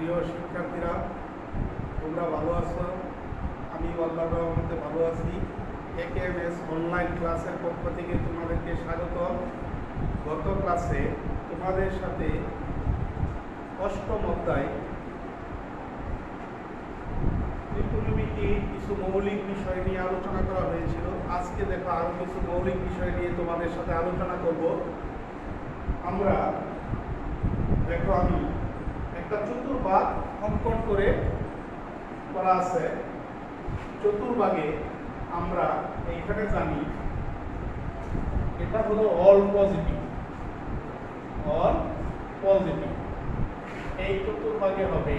প্রিয় শিক্ষার্থীরা, তোমরা ভালো আছো? আমি আল্লাহর রহমতে ভালো আছি। একেএমএস অনলাইন ক্লাসের পক্ষ থেকে তোমাদেরকে স্বাগত। গত ক্লাসে তোমাদের সাথে অষ্টম অধ্যায় ত্রিকোণমিতির কিছু মৌলিক বিষয় নিয়ে আলোচনা করা হয়েছিল। আজকে দেখো আরো কিছু মৌলিক বিষয় নিয়ে তোমাদের সাথে আলোচনা করব। আমরা দেখো আমি একটা চতুর্ভাগ অঙ্কন করে করা আছে। চতুর্ভাগে আমরা এইখানে জানি এটা হলো অল পজিটিভ। এই চতুর্ভাগে হবে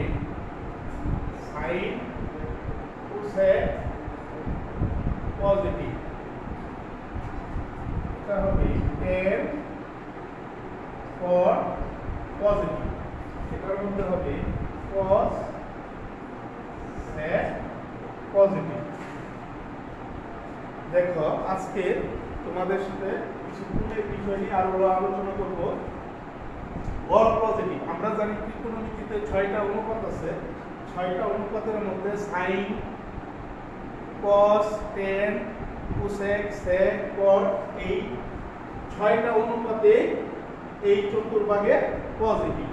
সাইন কোসেক পজিটিভ, এটা হবে টেন কট পজিটিভ, এটার মধ্যে হবে কস সেক পজিটিভ। দেখো আজকে তোমাদের সাথে কিছু গুণের বিষয় নিয়ে আরো আলোচনা করব। অল পজিটিভ আমরা জানি ত্রিকোণমিতিতে 6টা অনুপাত আছে। 6টা অনুপাতের মধ্যে সাইন, কস, টেন, কোসেক, সেক, কট, এই 6টা অনুপাতে এই চতুর্ভাগে পজিটিভ।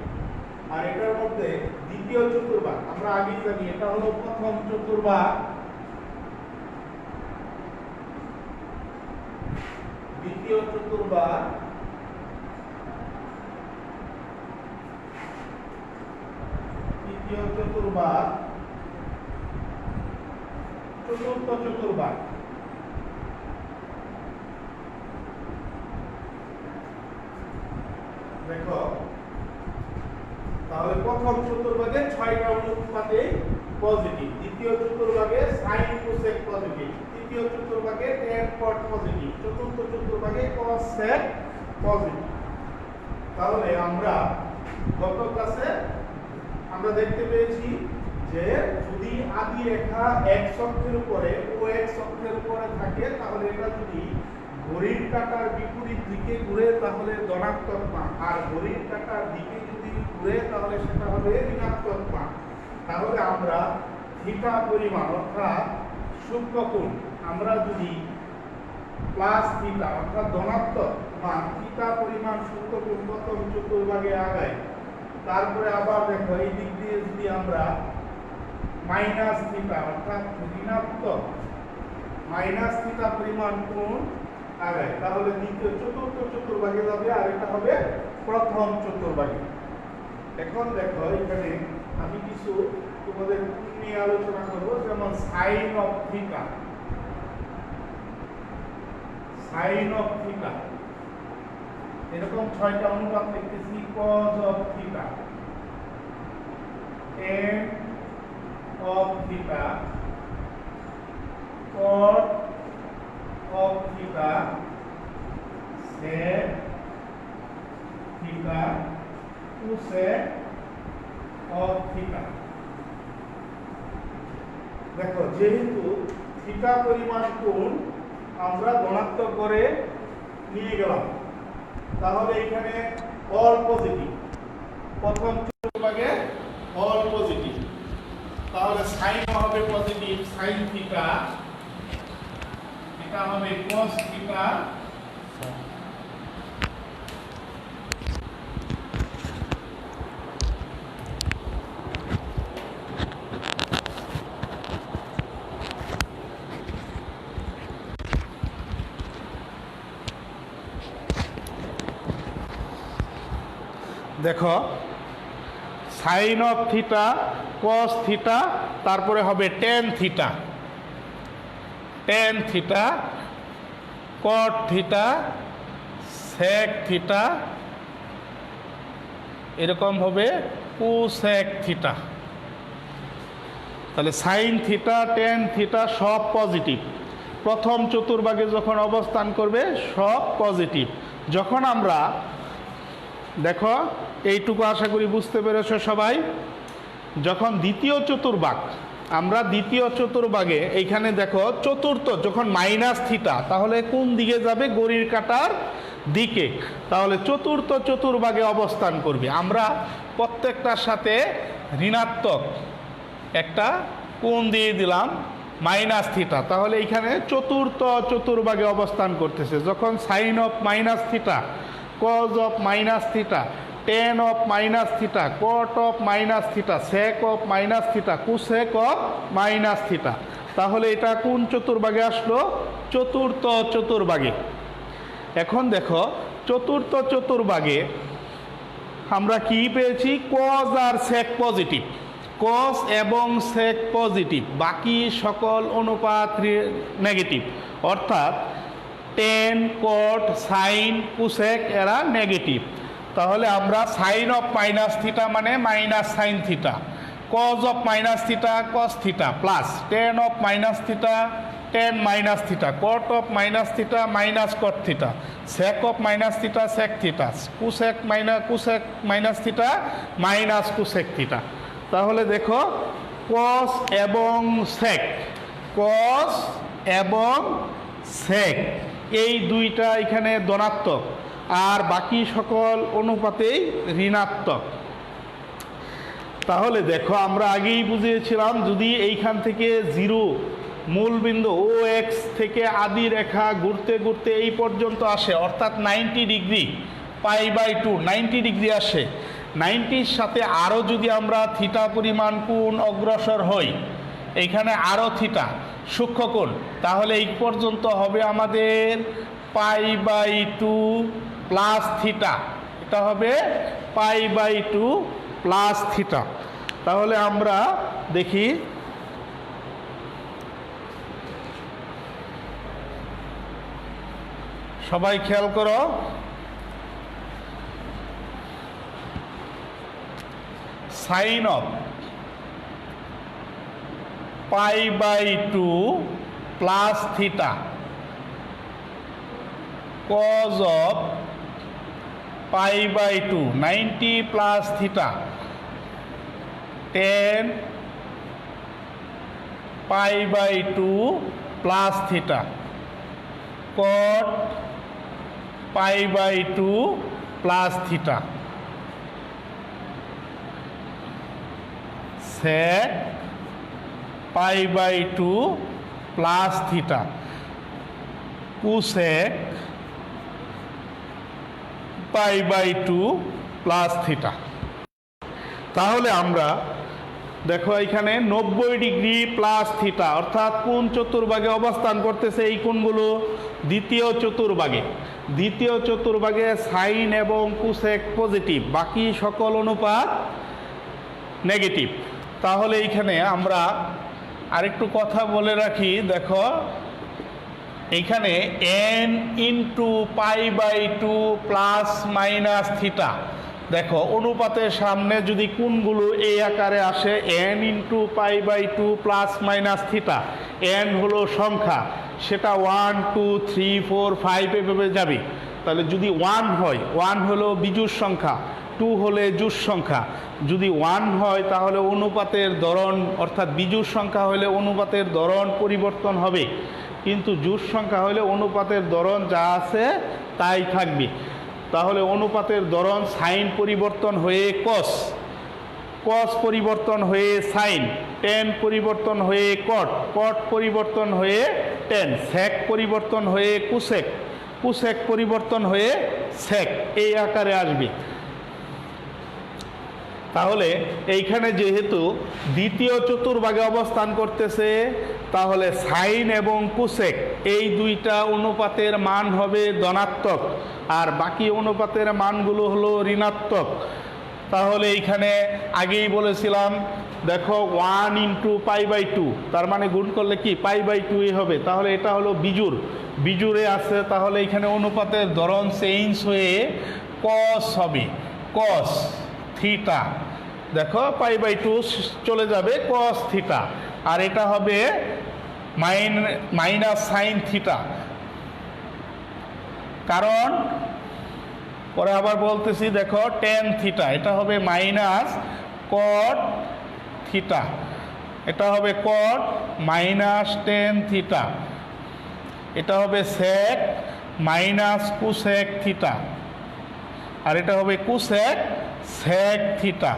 আর এটার মধ্যে দ্বিতীয় চতুর্ভাগ আমরা আগেই জানি এটা হলো প্রথম চতুর্ভাগ, দ্বিতীয় চতুর্ভাগ, তৃতীয় চতুর্ভাগ, চতুর্থ চতুর্ভাগ। দেখো তাহলে প্রথম চতুর্ভাগে 6টা অনুপাতে পজিটিভ, দ্বিতীয় চতুর্ভাগে সাইন কোসেক পজিটিভ, তৃতীয় চতুর্ভাগে টেন কট পজিটিভ, চতুর্থ চতুর্ভাগে কস সেক পজিটিভ। তাহলে আমরা গত ক্লাসে আমরা দেখতে পেয়েছি যে যদি আদি রেখা x অক্ষের উপরে ও x অক্ষের উপরে থাকে তাহলে এটা যদি ঘড়ির কাঁটার বিপরীত দিকে ঘুরে তাহলে ধনাত্মক মান, আর ঘড়ির কাঁটার দিকে যদি ঘুরে তাহলে সেটা হবে ঋণাত্মক মান। তাহলে আমরা থিটা পরিমাণ অর্থাৎ সূক্ষ্মকোণ আমরা যদি প্লাস থিটা অর্থাৎ ধনাত্মক মান থিটা পরিমাণ সূক্ষ্মকোণ প্রথম চতুর্ভাগে আগাই, তারপরে আবার দেখো এই দিক দিয়ে যদি আমরা মাইনাস থিটা অর্থাৎ ঋণাত্মক মাইনাস থিটা পরিমাণ কোণ আগায়, তাহলে দ্বিতীয় চতুর্থ চতুর্ভাগে যাবে আর এটা হবে প্রথম চতুর্ভাগে। এখন দেখো এখানে আমি কিছু তোমাদের কোণ নিয়ে আলোচনা করব, যেমন sine of theta. Sine of theta এরকম 6টা অনুপাত লিখতেছি। Cos of theta, tan of theta, cot of theta, sec theta, cosec of theta. দেখো যেহেতু থিটা পরিমাণ কোণ আমরা ধনাত্মক করে নিয়ে গেলাম, তাহলে এখানে অল পজিটিভ, প্রথম চতুর্ভাগে অল পজিটিভ, তাহলে সাইন হবে পজিটিভ, সাইন থিটা, এটা হবে কস থিটা, দেখো sine of theta, cos theta, তারপরে হবে tan theta, tan theta, cot theta, sec theta, এরকম হবে কোসেক থিটা। তাহলে সাইন থিটা, টেন থিটা সব পজিটিভ। প্রথম চতুর্ভাগে যখন অবস্থান করবে সব পজিটিভ। যখন আমরা দেখো এইটুকু আশা করি বুঝতে পেরেছ সবাই। যখন দ্বিতীয় চতুর্ভাগ আমরা দ্বিতীয় চতুর্ভাগে এইখানে দেখো চতুর্থ যখন মাইনাস থিটা, তাহলে কোন দিকে যাবে? ঘড়ির কাঁটার দিকে। তাহলে চতুর্থ চতুর্ভাগে অবস্থান করবে। আমরা প্রত্যেকটার সাথে ঋণাত্মক একটা কোণ দিয়ে দিলাম মাইনাস থিটা, তাহলে এইখানে চতুর্থ চতুর্ভাগে অবস্থান করতেছে। যখন sine of minus theta, cos of minus theta, tan of minus theta, cot of minus theta, sec of minus theta, cosec of minus theta, তাহলে এটা কোন চতুর্ভাগে আসলো? চতুর্থ চতুর্ভাগে। এখন দেখো চতুর্থ চতুর্ভাগে আমরা কি পেয়েছি? কজ আর সেক পজিটিভ, কজ এবং সেক পজিটিভ, বাকি সকল অনুপাত নেগেটিভ, অর্থাৎ টেন, কট, সাইন, কুসেক এরা নেগেটিভ। তাহলে আমরা সাইন অফ মাইনাস থিটা মানে minus sine theta, cos of minus theta cos theta, plus tan of minus theta tan minus theta, cot of minus theta minus cot theta, sec of minus theta sec theta, cosec minus theta minus cosec theta. তাহলে দেখো কস এবং সেক, কস এবং সেক এই দুইটা এখানে ধনাত্মক, আর বাকি সকল অনুপাতেই ঋণাত্মক। তাহলে দেখো আমরা আগেই বুঝিয়েছিলাম, যদি এইখান থেকে জিরো মূলবিন্দু ও এক্স থেকে আদি রেখা ঘুরতে ঘুরতে এই পর্যন্ত আসে, অর্থাৎ 90 ডিগ্রি, π/2 90 ডিগ্রি আসে, 90-র সাথে আরও যদি আমরা থিটা পরিমাণ কোণ অগ্রসর হই, এইখানে আরও থিটা সূক্ষ্মকোণ, তাহলে এই পর্যন্ত হবে আমাদের π/2 প্লাস থিটা, এটা হবে π/2 প্লাস থিটা। তাহলে আমরা দেখি সবাই খেয়াল করো, sine of π/2 plus theta, cos of π/2 90 plus theta, tan π/2 plus theta, cot π/2 plus theta, sec π/2 plus theta, cosec π/2 plus theta. তাহলে আমরা দেখো এখানে 90 ডিগ্রি প্লাস থিটা, অর্থাৎ কোন চতুর্ভাগে অবস্থান করতেছে এই কোণগুলো? দ্বিতীয় চতুর্ভাগে। দ্বিতীয় চতুর্ভাগে সাইন এবং কুসেক পজিটিভ, বাকি সকল অনুপাত নেগেটিভ। তাহলে এইখানে আমরা আরেকটু কথা বলে রাখি, দেখো এইখানে n into π/2 plus minus theta, দেখো অনুপাতের সামনে যদি কোণগুলো এই আকারে আসে, n into π/2 plus minus theta, n হলো সংখ্যা, সেটা 1 2 3 4 5 এভাবে যাবে। তাহলে যদি 1 হয়, 1 হলো বিজোড় সংখ্যা, 2 হলে জোড় সংখ্যা। যদি 1 হয় তাহলে অনুপাতের ধরন, অর্থাৎ বিজোড় সংখ্যা হলে অনুপাতের ধরন পরিবর্তন হবে, কিন্তু জোড় সংখ্যা হলে অনুপাতের ধরন যা আছে তাই থাকবে। তাহলে অনুপাতের ধরন সাইন পরিবর্তন হয়ে কস, কস পরিবর্তন হয়ে সাইন, টেন পরিবর্তন হয়ে কট, কট পরিবর্তন হয়ে টেন, সেক পরিবর্তন হয়ে কুসেক, কুসেক পরিবর্তন হয়ে সেক, এই আকারে আসবে। তাহলে এইখানে যেহেতু দ্বিতীয় চতুর্ভাগে অবস্থান করতেছে, তাহলে সাইন এবং কুসেক এই দুইটা অনুপাতের মান হবে ধনাত্মক, আর বাকি অনুপাতের মানগুলো হলো ঋণাত্মক। তাহলে এইখানে আগেই বলেছিলাম, দেখো 1 ইন্টু π/2, তার মানে গুণ করলে কি π/2 হবে, তাহলে এটা হলো বিজোড়, বিজোড়ে আছে, তাহলে এখানে অনুপাতের ধরন চেঞ্জ হয়ে কস হবে, কস থিটা। দেখো π/2 চলে যাবে কস থিটা, আর এটা হবে মাইনাস সাইন থিটা। কারণ পরে আবার বলতেছি, দেখো টেন থিটা, এটা হবে মাইনাস কট থিটা, এটা হবে কট মাইনাস টেন থিটা, এটা হবে সেক মাইনাস কুসেক থিটা, আর এটা হবে কুসেক সেক থিটা।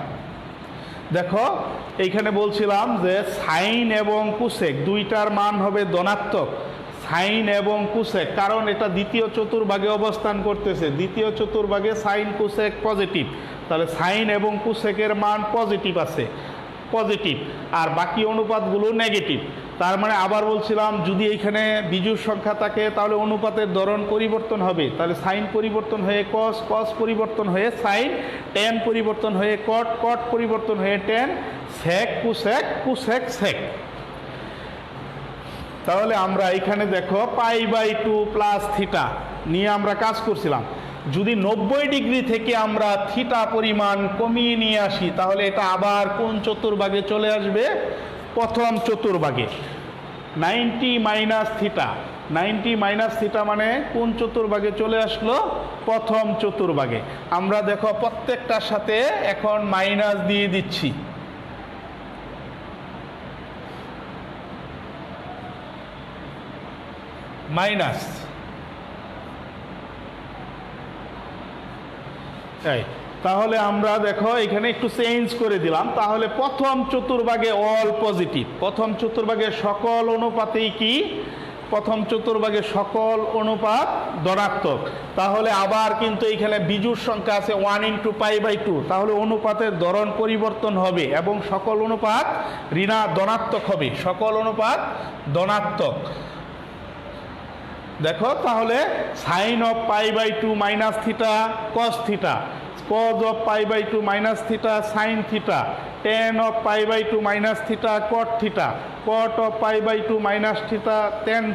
দেখো এইখানে বলছিলাম যে সাইন এবং কুসেক দুইটার মান হবে ধনাত্মক, সাইন এবং কুসেক, কারণ এটা দ্বিতীয় চতুর্ভাগে অবস্থান করতেছে। দ্বিতীয় চতুর্ভাগে সাইন কুসেক পজিটিভ, তাহলে সাইন এবং কুসেকের মান পজিটিভ আছে, পজিটিভ, আর বাকি অনুপাতগুলো নেগেটিভ। তার মানে আবার বলছিলাম যদি এইখানে বিজোড় সংখ্যা থাকে তাহলে অনুপাতের ধরন পরিবর্তন হবে, তাহলে সাইন পরিবর্তন হয়ে কস, কস পরিবর্তন হয়ে সাইন, টেন পরিবর্তন হয়ে কট, কট পরিবর্তন হয়ে টেন, সেক কুসেক, কুসেক সেক। তাহলে আমরা এখানে দেখো π/2 প্লাস থিটা নিয়ে আমরা কাজ করছিলাম। যদি 90 ডিগ্রি থেকে আমরা থিটা পরিমাণ কমিয়ে নিয়ে আসি তাহলে এটা আবার কোন চতুর্ভাগে চলে আসবে? প্রথম চতুর্ভাগে। 90 মাইনাস থিটা, 90 মাইনাস থিটা মানে কোন চতুর্ভাগে চলে আসলো? প্রথম চতুর্ভাগে। আমরা দেখো প্রত্যেকটার সাথে এখন মাইনাস দিয়ে দিচ্ছি। মাইনাস, তাহলে আমরা দেখো এখানে একটু চেঞ্জ করে দিলাম। তাহলে প্রথম চতুর্ভাগে অল পজিটিভ, প্রথম চতুর্ভাগে সকল অনুপাতেই কি? প্রথম চতুর্ভাগে সকল অনুপাত ধনাত্মক। তাহলে আবার কিন্তু এখানে বিজোড় সংখ্যা আছে 1 × π/2, তাহলে অনুপাতের ধরন পরিবর্তন হবে এবং সকল অনুপাত ধনাত্মক হবে, সকল অনুপাত ধনাত্মক। দেখো তাহলে sine of π/2 minus theta cos theta, cos of π/2 minus theta sine theta, tan of π/2 minus theta cot theta, cot of π/2 minus theta tan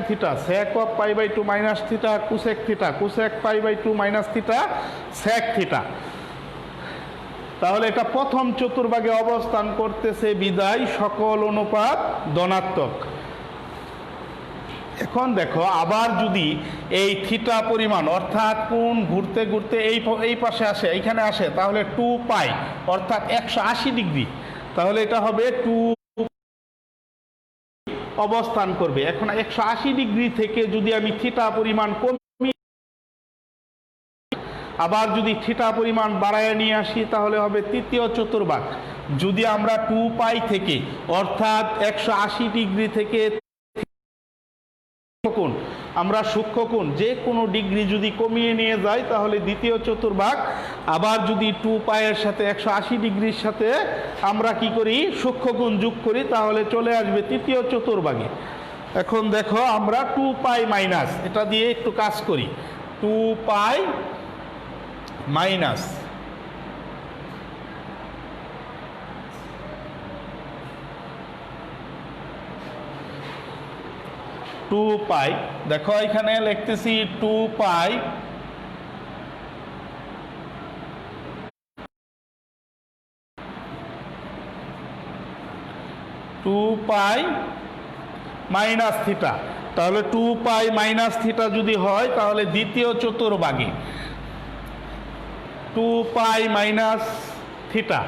theta, sec of π/2 minus theta cosec theta, cosec π/2 minus theta sec theta. তাহলে এটা প্রথম চতুর্ভাগে অবস্থান করতেছে বিদায় সকল অনুপাত ধনাত্মক। এখন দেখো আবার যদি এই থিটা পরিমাণ অর্থাৎ কোণ ঘুরতে ঘুরতে এই পাশে আসে, এইখানে আসে, তাহলে 2π অর্থাৎ 180 ডিগ্রি, তাহলে এটা হবে 2 অবস্থান করবে। এখন 180 ডিগ্রি থেকে যদি আমি থিটা পরিমাণ কমি, আবার যদি থিটা পরিমাণ বাড়ায় নিয়ে আসি তাহলে হবে তৃতীয় চতুর্ভাগ। যদি আমরা 2π থেকে অর্থাৎ 180 ডিগ্রি থেকে কোণ, আমরা সূক্ষ্মকোণ যে কোনো ডিগ্রি যদি কমিয়ে নিয়ে যাই তাহলে দ্বিতীয় চতুর্ভাগ। আবার যদি 2π এর সাথে 180 ডিগ্রির সাথে আমরা কি করি? সূক্ষ্মকোণ যোগ করি, তাহলে চলে আসবে তৃতীয় চতুর্ভাগে। এখন দেখো আমরা 2π মাইনাস এটা দিয়ে একটু কাজ করি। 2π মাইনাস 2π, দেখো এখানে লিখতেছি 2π মাইনাস থিটা, তাহলে 2π মাইনাস থিটা যদি হয় তাহলে দ্বিতীয় চতুর্ভাগে 2π মাইনাস থিটা,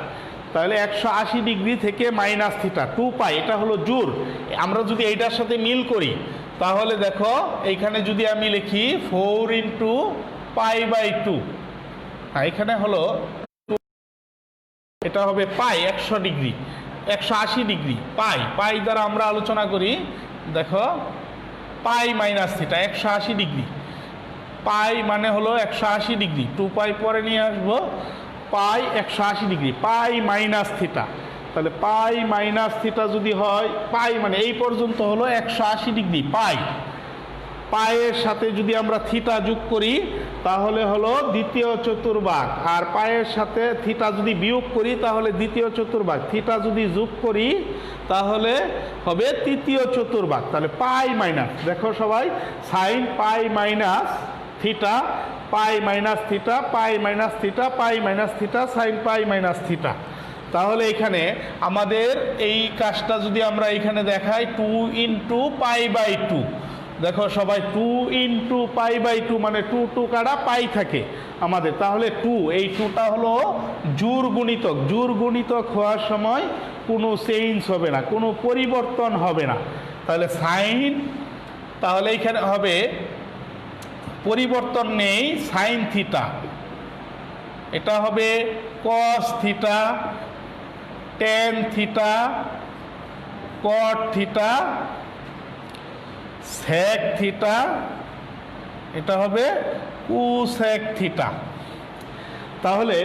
তাহলে 180 ডিগ্রি থেকে মাইনাস থিটা 2π, এটা হলো জোর। আমরা যদি এইটার সাথে মিল করি তাহলে দেখো এইখানে যদি আমি লিখি 4 × π/2, এখানে হলো এটা হবে পাই 100 ডিগ্রি, 180 ডিগ্রি পাই দ্বারা আমরা আলোচনা করি। দেখো পাই মাইনাস থিটা 180 ডিগ্রি, পাই মানে হলো 180 ডিগ্রি, 2π পরে নিয়ে আসবো, পাই 180 ডিগ্রি, পাই মাইনাস থিটা। তাহলে পাই মাইনাস থিটা যদি হয়, পাই মানে এই পর্যন্ত হলো 180 ডিগ্রি পায়ের সাথে যদি আমরা থিটা যোগ করি তাহলে হলো দ্বিতীয় চতুর্ভাগ, আর পায়ের সাথে থিটা যদি বিয়োগ করি তাহলে দ্বিতীয় চতুর্ভাগ, থিটা যদি যোগ করি তাহলে হবে তৃতীয় চতুর্ভাগ। তাহলে পাই মাইনাস, দেখো সবাই sine pi minus theta, pi minus theta, pi minus theta, pi minus theta, sine pi minus theta. তাহলে এখানে আমাদের এই কাজটা যদি আমরা এখানে দেখাই 2 × π/2, দেখো সবাই 2 × π/2 মানে 2 কাটা পাই থাকে আমাদের, তাহলে 2, এই 2টা হলো জোড় গুণিতক, জোড় গুণিতক হওয়ার সময় কোনো চেঞ্জ হবে না, কোনো পরিবর্তন হবে না। তাহলে সাইন, তাহলে এখানে হবে পরিবর্তন নেই, সাইন থিটা, এটা হবে cos theta tan theta, cot theta, sec theta, এটা হবে কুসেক থিটা। তাহলে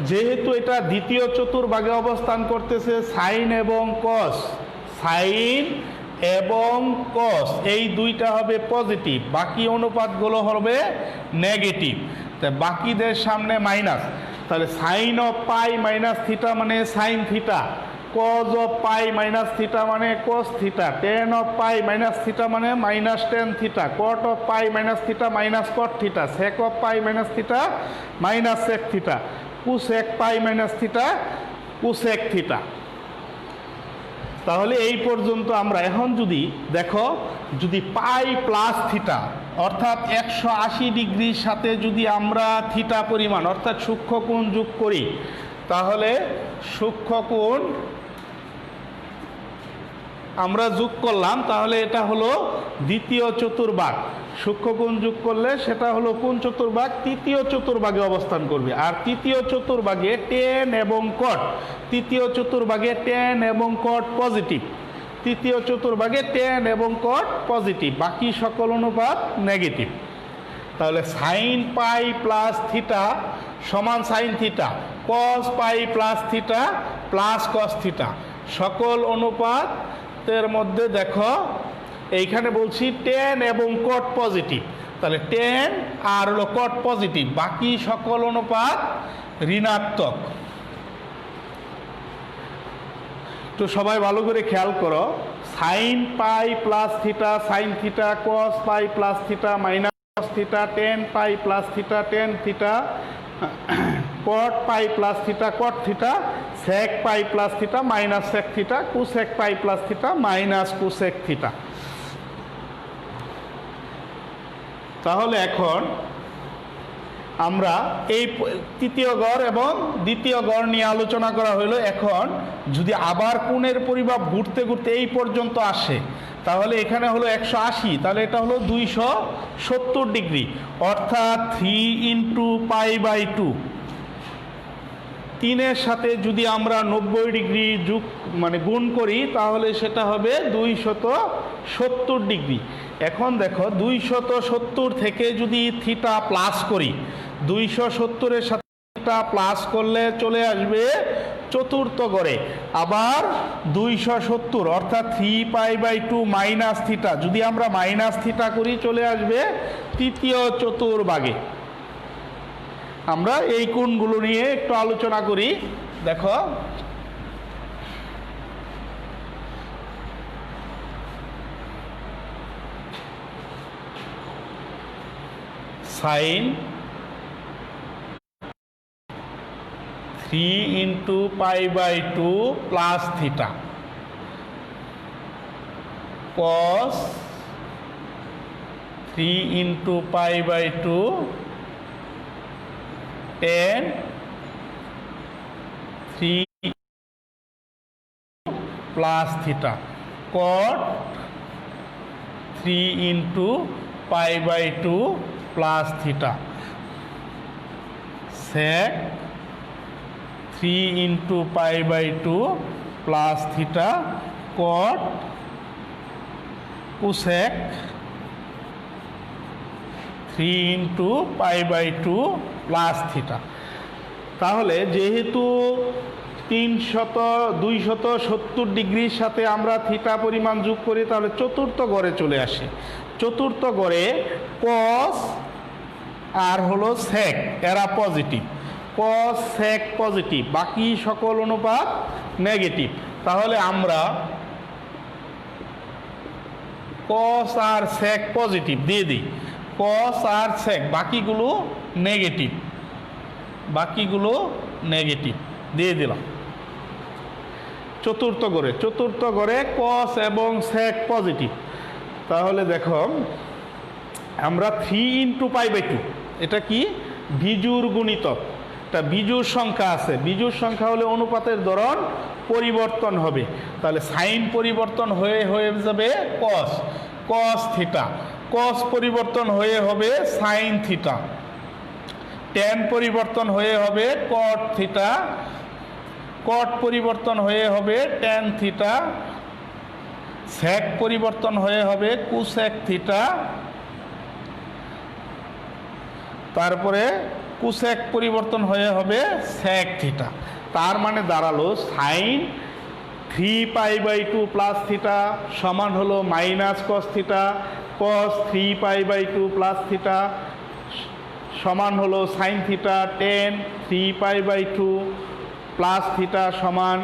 যেহেতু এটা দ্বিতীয় চতুর্ভাগে অবস্থান করতেছে সাইন এবং কস, সাইন এবং কস এই দুইটা হবে পজিটিভ, বাকি অনুপাতগুলো হবে নেগেটিভ। তাই বাকিদের সামনে মাইনাস, তাহলে sine of pi minus theta মানে sine theta, cos of pi minus theta মানে cos theta, tan of pi minus theta মানে minus tan theta, cot of pi minus theta minus cot theta, sec of pi minus theta minus sec theta, cosec pi minus theta cosec theta. তাহলে এই পর্যন্ত আমরা এখন যদি দেখো, যদি পাই plus theta অর্থাৎ 180 ডিগ্রির সাথে যদি আমরা থিটা পরিমাণ অর্থাৎ সূক্ষ্মকোণ যোগ করি, তাহলে সূক্ষ্মকোণ আমরা যোগ করলাম, তাহলে এটা হলো দ্বিতীয় চতুর্ভাগ। সূক্ষ্মকোণ যোগ করলে সেটা হলো কোন চতুর্ভাগ? তৃতীয় চতুর্ভাগে অবস্থান করবে। আর তৃতীয় চতুর্ভাগে টেন এবং কট, তৃতীয় চতুর্ভাগে টেন এবং কট পজিটিভ, তৃতীয় চতুর্ভাগে টেন এবং কট পজিটিভ, বাকি সকল অনুপাত নেগেটিভ। তাহলে সাইন পাই প্লাস থিটা সমান sine theta, cos pi plus theta plus cos theta, সকল অনুপাতের মধ্যে দেখো এইখানে বলছি টেন এবং কট পজিটিভ, তাহলে টেন আর হলো কট পজিটিভ, বাকি সকল অনুপাত ঋণাত্মক। তো সবাই ভালো করে খেয়াল করো, sine pi plus theta sine theta, cos pi plus theta minus cos theta, tan pi plus theta tan theta, cot pi plus theta cot theta, sec pi plus theta minus sec theta, cosec pi plus theta minus cosec theta. তাহলে এখন আমরা এই তৃতীয় গড় এবং দ্বিতীয় গড় নিয়ে আলোচনা করা হলো। এখন যদি আবার কোণের পরিমাপ ঘুরতে ঘুরতে এই পর্যন্ত আসে, তাহলে এখানে হলো 180, তাহলে এটা হলো 270 ডিগ্রি, অর্থাৎ 3 ইন্টু পাই বাই 2। 3-এর সাথে যদি আমরা 90 ডিগ্রি গুণ করি, তাহলে সেটা হবে 270 ডিগ্রি। এখন দেখো 270 থেকে যদি থিটা প্লাস করি, 270-এর সাথে থিটা প্লাস করলে চলে আসবে চতুর্থ গড়ে। আবার 270 অর্থাৎ 3 পাই বাই 2 মাইনাস থিটা, যদি আমরা মাইনাস থিটা করি চলে আসবে তৃতীয় চতুর্ভাগে। আমরা এই কোণগুলো নিয়ে একটু আলোচনা করি। দেখো sine 3 into pi by 2 plus theta, cos 3 into pi by 2 tan 3 plus theta, cot 3 into pi by 2 plus theta, sec 3 into pi by 2 plus theta, cot cosec 3 into pi by 2 plus theta. তাহলে যেহেতু 270 ডিগ্রির সাথে আমরা theta পরিমাণ যোগ করি, তাহলে চতুর্থ গড়ে চলে আসে। চতুর্থ গড়ে কস আর হলো সেক এরা পজিটিভ, কস সেক পজিটিভ, বাকি সকল অনুপাত নেগেটিভ। তাহলে আমরা কস আর সেক পজিটিভ দিয়ে দিই, কস আর সেক বাকিগুলো নেগেটিভ, বাকিগুলো নেগেটিভ দিয়ে দিলাম। চতুর্থ গড়ে কস এবং সেক পজিটিভ। তাহলে দেখো আমরা 3 ইন্টু পাই বাই 2, এটা কি বিজোড় গুণিতক, এটা বিজোড় সংখ্যা আছে, বিজোড় সংখ্যা হলে অনুপাতের ধরন পরিবর্তন হবে। তাহলে সাইন পরিবর্তন হয়ে যাবে কস, কস থিটা, কস পরিবর্তন হয়ে হবে সাইন থিটা, টেন পরিবর্তন হয়ে হবে কট থিটা, কট পরিবর্তন হয়ে হবে ট্যান থিটা, সেক পরিবর্তন হয়ে হবে কুসেক থিটা, তারপরে কুসেক পরিবর্তন হয়ে হবে সেক থিটা। তার মানে দাঁড়ালো সাইন 3π/2 প্লাস থিটা সমান হলো minus cos theta, cos 3π/2 plus theta সমান হলো sine theta, tan 3π/2 plus theta সমান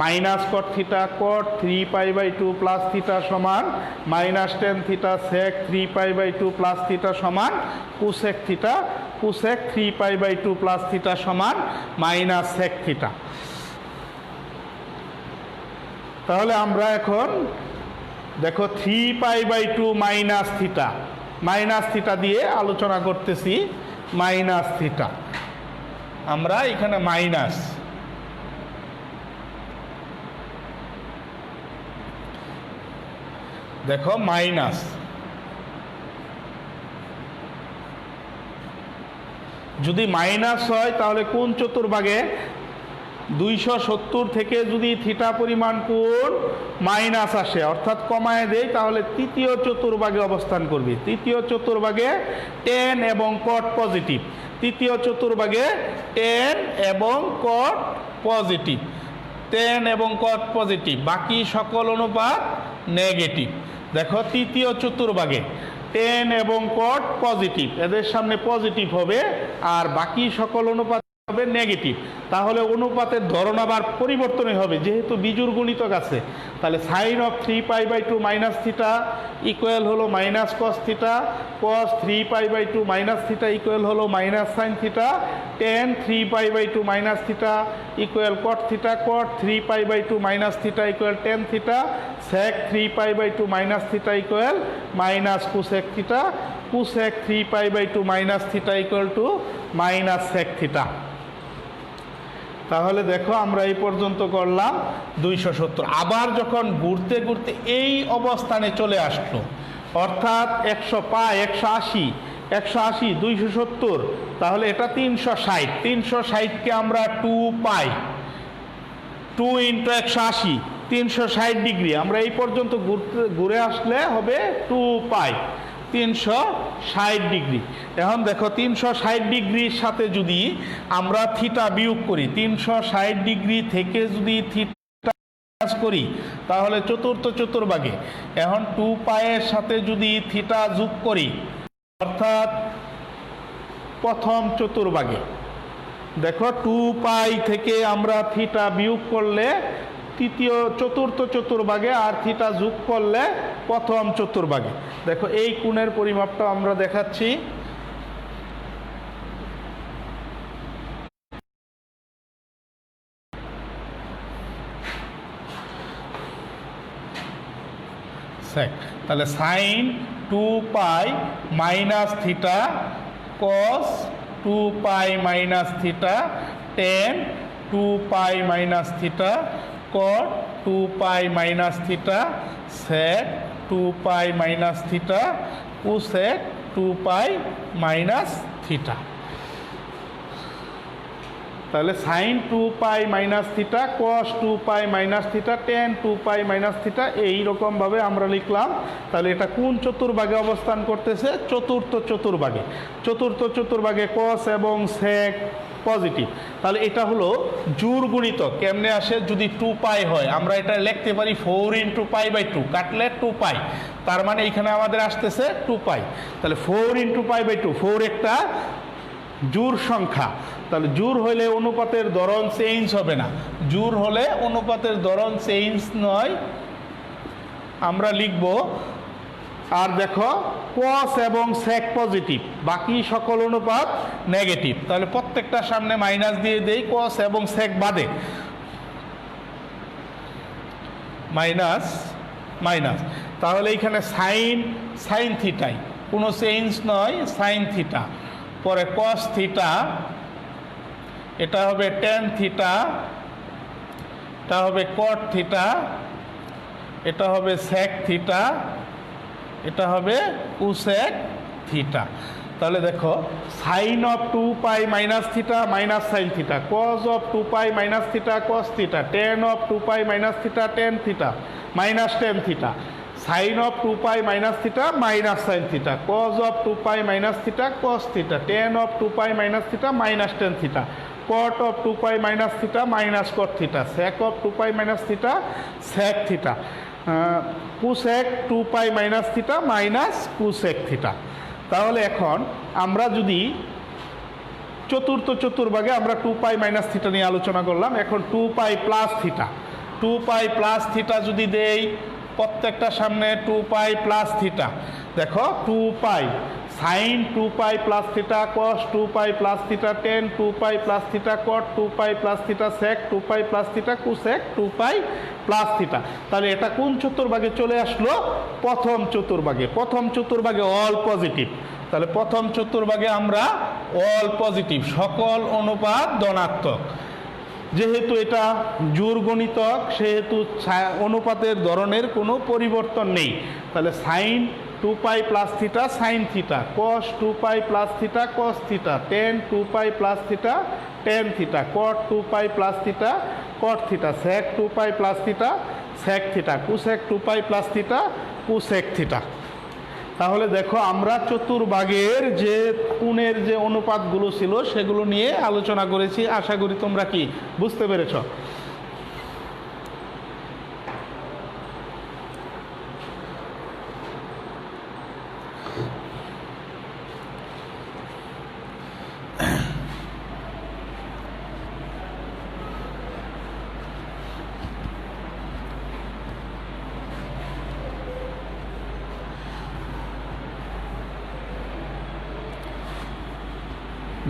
minus cot theta, cot 3π/2 plus theta সমান minus tan theta, sec 3π/2 plus theta সমান cosec theta, cosec 3π/2 plus theta সমান minus sec theta. তাহলে আমরা এখন দেখো 3π/2 মাইনাস থিটা দিয়ে আলোচনা করতেছি। মাইনাস থিটা আমরা এখানে মাইনাস, দেখো মাইনাস যদি মাইনাস হয় তাহলে কোন চতুর্ভাগে 270 থেকে যদি থিটা পরিমাণ কোণ মাইনাস আসে অর্থাৎ কমায় দেয় তাহলে তৃতীয় চতুর্ভাগে অবস্থান করবে। তৃতীয় চতুর্ভাগে টেন এবং কট পজিটিভ, তৃতীয় চতুর্ভাগে টেন এবং কট পজিটিভ, টেন এবং কট পজিটিভ, বাকি সকল অনুপাত নেগেটিভ। দেখো তৃতীয় চতুর্ভাগে টেন এবং কট পজিটিভ, এদের সামনে পজিটিভ হবে আর বাকি সকল অনুপাত হবে নেগেটিভ। তাহলে অনুপাতের ধরন আবার পরিবর্তনই হবে, যেহেতু বিজোড় গুণিতক আছে। তাহলে sine of 3π/2 minus theta equal হলো minus cos theta, cos 3π/2 minus theta equal হলো minus sine theta, tan 3π/2 minus theta equal cot theta, cot 3π/2 minus theta equal tan theta, sec 3π/2 minus theta equal minus cosec theta, cosec 3π/2 minus theta equal to minus sec theta. তাহলে দেখো আমরা এই পর্যন্ত করলাম 270। আবার যখন ঘুরতে ঘুরতে এই অবস্থানে চলে আসলো অর্থাৎ 100 পাই 180 270, তাহলে এটা 360, 360কে আমরা 2 পাই 2 ইন্টু 180 360 ডিগ্রি, আমরা এই পর্যন্ত ঘুরে আসলে হবে 2 পাই 360 ডিগ্রি। এখন দেখো 360 ডিগ্রির সাথে যদি আমরা থিটা বিয়োগ করি, 360 ডিগ্রি থেকে যদি থিটা করি তাহলে চতুর্থ চতুর্ভাগে এখন 2 পাইয়ের সাথে যদি থিটা যোগ করি অর্থাৎ প্রথম চতুর্ভাগে, দেখো 2 পাই থেকে আমরা থিটা বিয়োগ করলে তৃতীয় চতুর্থ চতুর্ভাগে আর থিটা যোগ করলে প্রথম চতুর্ভাগে। দেখো এই কোণের পরিমাপটা আমরা দেখাচ্ছি। তাহলে sine 2 pi minus theta cos 2 pi minus theta tan 2 pi minus theta cot 2 pi minus theta sec 2 pi minus theta cosec 2 pi minus theta. তাহলে sine 2 pi minus theta cos 2 pi minus theta tan 2 pi minus theta, এইরকমভাবে আমরা লিখলাম। তাহলে এটা কোন চতুর্ভাগে অবস্থান করতেছে? চতুর্থ চতুর্ভাগে। চতুর্থ চতুর্ভাগে কস এবং সেক পজিটিভ। তাহলে এটা হলো জোড় গুণিতক। কেমনে আসে? যদি 2 পাই হয় আমরা এটা লিখতে পারি 4 ইন্টু π/2, কাটলে 2 পাই, তার মানে এখানে আমাদের আসতেছে 2 পাই। তাহলে 4 ইন্টু π/2, 4 একটা জোড় সংখ্যা, তাহলে জোড় হলে অনুপাতের ধরন চেঞ্জ হবে না। জোড় হলে অনুপাতের ধরন চেঞ্জ নয়, আমরা লিখব। আর দেখো কস এবং সেক পজিটিভ, বাকি সকল অনুপাত নেগেটিভ। তাহলে প্রত্যেকটার সামনে মাইনাস দিয়ে দেই, কস এবং সেক বাদে মাইনাস মাইনাস। তাহলে এইখানে সাইন থিটাই কোনো চেঞ্জ নয়, সাইন থিটা। পরে কস থিটা, এটা হবে টেন থিটা, এটা হবে কট থিটা, এটা হবে সেক থিটা, এটা হবে কুসেক থিটা। তাহলে দেখো sine of 2 pi minus theta minus sine theta, cos of 2 pi minus theta cos theta, tan of 2 pi minus theta tan theta minus tan theta, sine of 2 pi minus theta minus sine theta, cos of 2 pi minus theta cos theta, tan of 2 pi minus theta minus tan theta, cot of 2 pi minus theta minus cot theta, sec of 2 pi minus theta sec theta, cosec 2 pi minus theta minus cosec theta. তাহলে এখন আমরা যদি চতুর্ভাগে আমরা 2 pi minus theta নিয়ে আলোচনা করলাম, এখন 2 pi plus theta, 2 pi plus theta যদি দেই প্রত্যেকটা সামনে 2 পাই প্লাস থিটা, দেখো 2 pi sine 2 pi plus theta cos 2 pi plus theta tan 2 pi plus theta cot 2 pi plus theta sec 2 pi plus theta cosec 2 pi plus theta. তাহলে এটা কোন চতুর্ভাগে চলে আসলো? প্রথম চতুর্ভাগে। প্রথম চতুর্ভাগে অল পজিটিভ, তাহলে প্রথম চতুর্ভাগে আমরা অল পজিটিভ, সকল অনুপাত ধনাত্মক। যেহেতু এটা জোড় গণিতক সেহেতু অনুপাতের ধরনের কোনো পরিবর্তন নেই। তাহলে sine 2 pi plus theta sine theta, cos 2 pi plus theta cos theta, tan 2 pi plus theta tan theta, cot 2 pi plus theta cot theta, sec 2 pi plus theta sec theta, cosec 2 pi plus theta cosec theta. তাহলে দেখো আমরা চতুর্ভাগের যে কোণের যে অনুপাতগুলো ছিল সেগুলো নিয়ে আলোচনা করেছি। আশা করি তোমরা কি বুঝতে পেরেছ।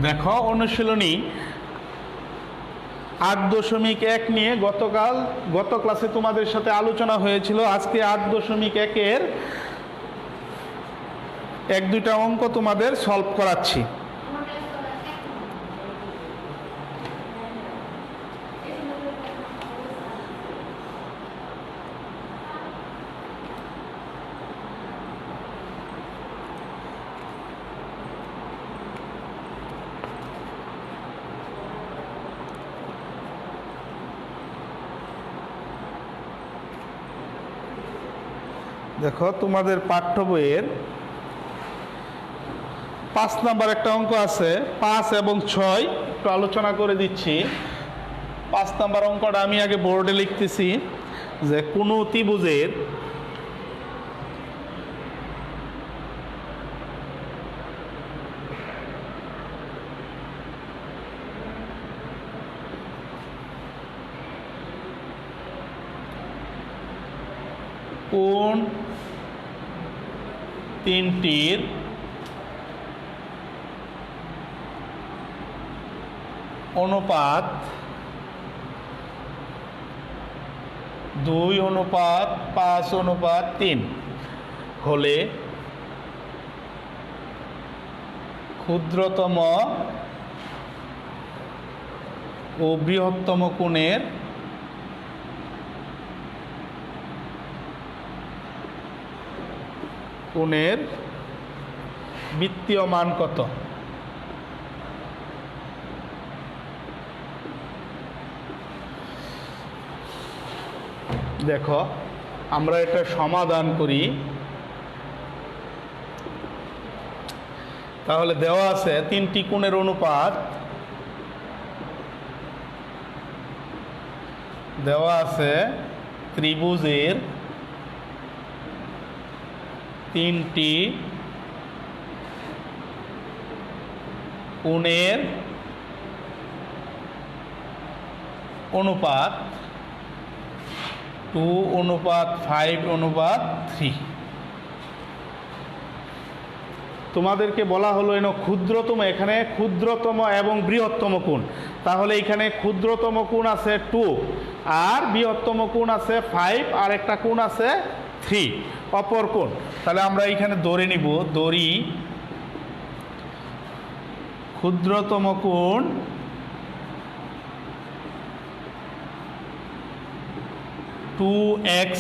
দেখো অনুশীলনী 8.1 নিয়ে গত ক্লাসে তোমাদের সাথে আলোচনা হয়েছিল। আজকে 8.1-এর 1-2টা অঙ্ক তোমাদের সলভ করাচ্ছি। দেখো তোমাদের পাঠ্য বইয়ের 5 নাম্বার একটা অঙ্ক আছে, 5 এবং 6 একটু আলোচনা করে দিচ্ছি। 5 নাম্বার অঙ্কটা আমি আগে বোর্ডে লিখতেছি যে কোনো ত্রিভুজের কোণ তিনটির অনুপাত 2:5:3 হলে ক্ষুদ্রতম ও বৃহত্তম কোণের বৃত্তীয় মান কত? দেখো আমরা এটা সমাধান করি। তাহলে দেওয়া আছে তিনটি কোণের অনুপাত, দেওয়া আছে ত্রিভুজের তিনটি কোণের অনুপাত 2:5:3। তোমাদেরকে বলা হলো ক্ষুদ্রতম, এখানে ক্ষুদ্রতম এবং বৃহত্তম কোণ। তাহলে এখানে ক্ষুদ্রতম কোণ আছে 2 আর বৃহত্তম কোণ আছে 5 আর একটা কোণ আছে 3 অপর কোণ। তাহলে আমরা এখানে ধরে নিব, ধরি ক্ষুদ্রতম কোণ (2x)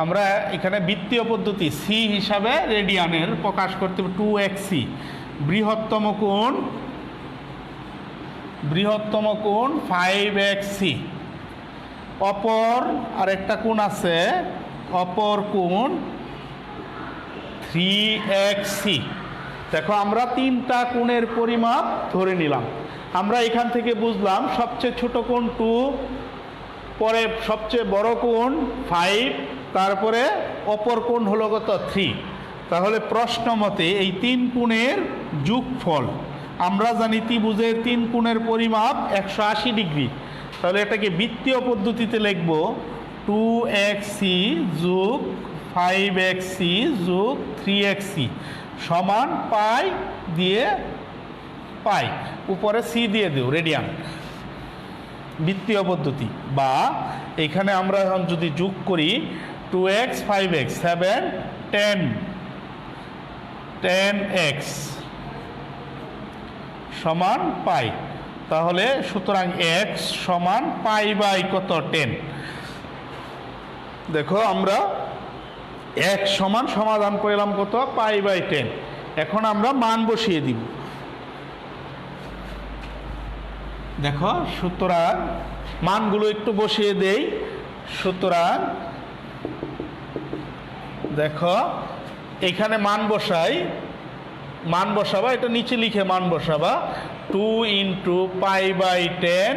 আমরা এখানে বৃত্তীয় পদ্ধতি সি হিসাবে রেডিয়ানের প্রকাশ করতে হবে 2xc। বৃহত্তম কোণ 5xc। অপর আরেকটা কোণ আছে, অপর কোণ 3xc। দেখো আমরা তিনটা কোণের পরিমাপ ধরে নিলাম। আমরা এখান থেকে বুঝলাম সবচেয়ে ছোট কোণ 2, পরে সবচেয়ে বড় কোণ 5, তারপরে অপর কোণ হলো কত 3। তাহলে প্রশ্ন মতে এই তিন কোণের যোগফল, আমরা জানি ত্রিভুজের তিন কোণের পরিমাপ 180 ডিগ্রি। তাহলে এটাকে বৃত্তীয় পদ্ধতিতে লিখব 2xc যোগ 5xc যোগ 3xc সমান পাই দিয়ে পাই, উপরে সি দিয়ে দেও রেডিয়ান। বৃত্তীয় পদ্ধতি, বা এখানে আমরা এখন যদি যোগ করি 2x 5x 7 10x সমান পাই। তাহলে সুতরাং x সমান পাই বাই কত 10। দেখো আমরা x সমান সমাধান পেলাম কত পাই বাই 10। এখন আমরা মান বসিয়ে দিব। দেখো সুতরাং মানগুলো একটু বসিয়ে দেই। সুতরাং দেখো এখানে মান বসাবা, এটা নিচে লিখে মান বসাবা 2 ইন্টু পাই বাই 10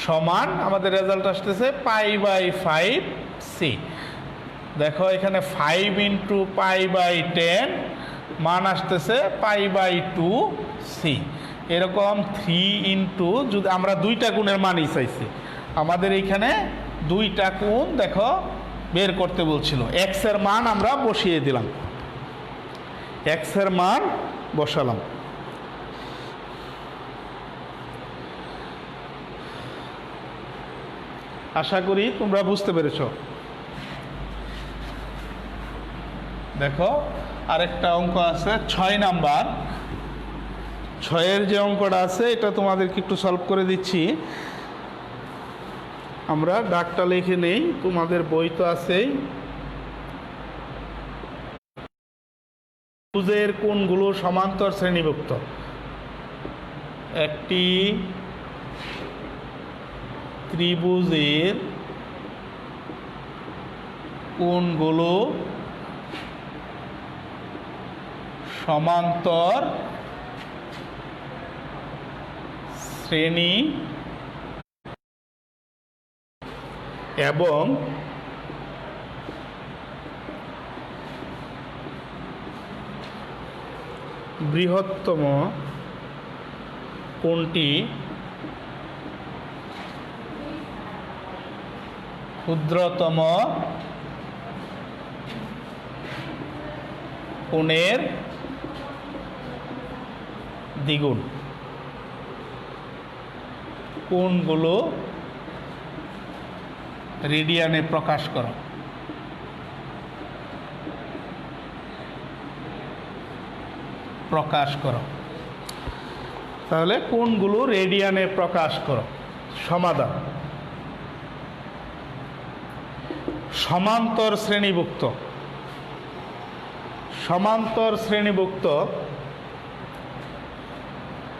সমান আমাদের রেজাল্ট আসতেছে পাই বাই 5c। দেখো এখানে 5 ইন্টু পাই বাই 10 মান আসতেছে পাই বাই 2c। এরকম 3 ইন্টু, যদি আমরা দুইটা কোণের মানই চাইছি, আমাদের এইখানে দুইটা কোণ দেখো বের করতে বলছিল। x এর মান আমরা বসিয়ে দিলাম, x এর মান বসালাম। আশা করি তোমরা বুঝতে পেরেছ। দেখো আরেকটা অঙ্ক আছে 6 নাম্বার। 6-এর যে অঙ্কটা আছে এটা তোমাদেরকে একটু সলভ করে দিচ্ছি। আমরা ডাকটা লিখে নেই, তোমাদের বই তো আছেই। ত্রিভুজের কোণগুলো সমান্তর শ্রেণীভুক্ত। একটি ত্রিভুজের কোণগুলো সমান্তর শ্রেণী এবং বৃহত্তম কোণটি ক্ষুদ্রতম কোণের দ্বিগুণ। কোণগুলো রেডিয়ানে প্রকাশ করো। তাহলে কোণগুলো রেডিয়ানে প্রকাশ করো। সমাধান: সমান্তর শ্রেণীভুক্ত।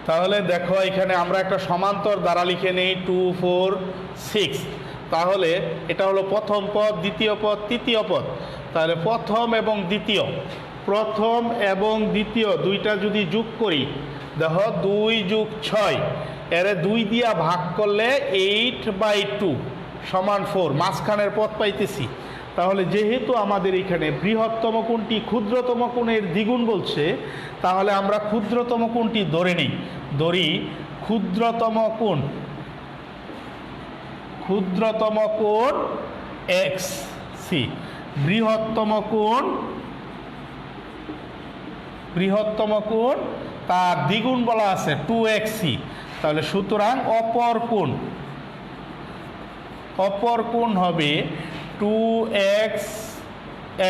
তাহলে দেখো এখানে আমরা একটা সমান্তর দ্বারা লিখে নেই 2 4 6। তাহলে এটা হলো প্রথম পদ, দ্বিতীয় পদ, তৃতীয় পদ। তাহলে প্রথম এবং দ্বিতীয় দুইটা যদি যোগ করি, দেখো 2 যোগ 6, এর 2 দিয়া ভাগ করলে 8/2 সমান 4। মাঝখানের পদ পাইতেছি। তাহলে যেহেতু আমাদের এখানে বৃহত্তম কোণটি ক্ষুদ্রতম কোণের দ্বিগুণ বলছে, তাহলে আমরা ক্ষুদ্রতম কোণটি ধরি ক্ষুদ্রতম কোণ xc। বৃহত্তম কোণ তার দ্বিগুণ বলা আছে 2xc। তাহলে সুতরাং অপর কোণ হবে 2x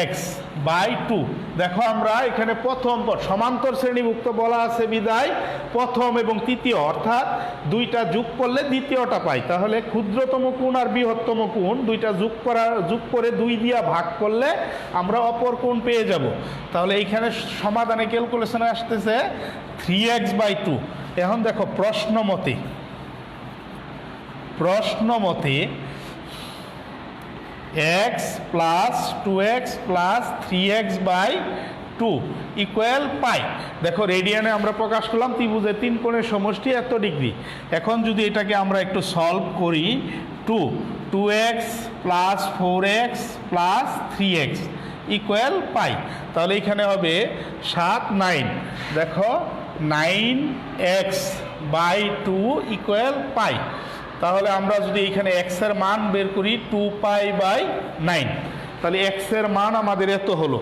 এক্স বাই টু। দেখো আমরা এখানে প্রথম পদ সমান্তর শ্রেণীভুক্ত বলা আছে বিদায় প্রথম এবং তৃতীয় অর্থাৎ দুইটা যোগ করলে দ্বিতীয়টা পাই। তাহলে ক্ষুদ্রতম কোণ আর বৃহত্তম কোণ দুইটা যোগ করে 2 দিয়া ভাগ করলে আমরা অপর কোণ পেয়ে যাব। তাহলে এইখানে সমাধানে ক্যালকুলেশনে আসতেছে 3x বাই টু। এখন দেখো প্রশ্ন মতে x plus 2x plus 3x by 2 equal pi. দেখো রেডিয়ানে আমরা প্রকাশ করলাম ত্রিভুজের 3 কোণের সমষ্টি এত ডিগ্রি। এখন যদি এটাকে আমরা একটু সলভ করি 2x plus 4x plus 3x equal পাই। তাহলে এখানে হবে 7 9। দেখো 9x বাই 2 ইকুয়াল পাই। তাহলে আমরা যদি এখানে x এর মান বের করি 2 পাই বাই 9, তাহলে x এর মান আমাদের এত হলো।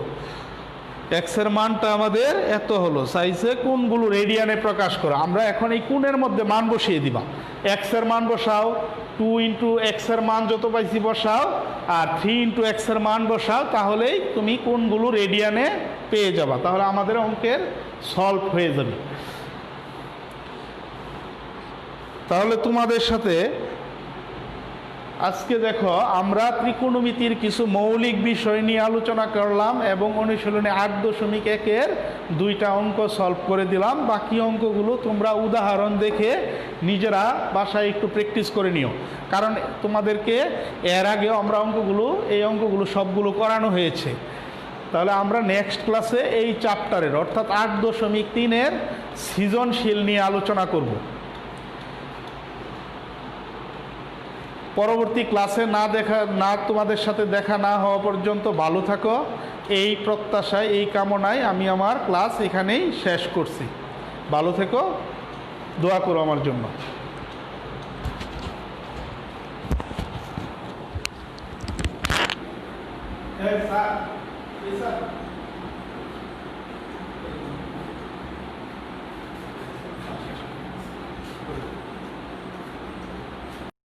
x এর মানটা আমাদের এত হলো। চাইছে কোণগুলো রেডিয়ানে প্রকাশ করা। আমরা এখন এই কোণের মধ্যে মান বসিয়ে দিবা। x এর মান বসাও, 2 ইন্টু এক্স এর মান যত পাইছি বসাও, আর 3 ইন্টু এক্স এর মান বসাও, তাহলেই তুমি কোণগুলো রেডিয়ানে পেয়ে যাবা। তাহলে আমাদের অঙ্কের সলভ হয়ে যাবে। তাহলে তোমাদের সাথে আজকে দেখো আমরা ত্রিকোণমিতির কিছু মৌলিক বিষয় নিয়ে আলোচনা করলাম এবং অনুশীলনে 8.1-এর 2টা অঙ্ক সলভ করে দিলাম। বাকি অঙ্কগুলো তোমরা উদাহরণ দেখে নিজেরা বাসায় একটু প্র্যাকটিস করে নিও, কারণ তোমাদেরকে এর আগেও আমরা এই অঙ্কগুলো সবগুলো করানো হয়েছে। তাহলে আমরা নেক্সট ক্লাসে এই চ্যাপ্টারের অর্থাৎ 8.3-এর সৃজনশীল নিয়ে আলোচনা করব। পরবর্তী ক্লাসে তোমাদের সাথে দেখা না হওয়া পর্যন্ত ভালো থাকো, এই প্রত্যাশায় এই কামনায় আমি আমার ক্লাস এখানেই শেষ করছি। ভালো থেকো, দোয়া করো আমার জন্য। স্যার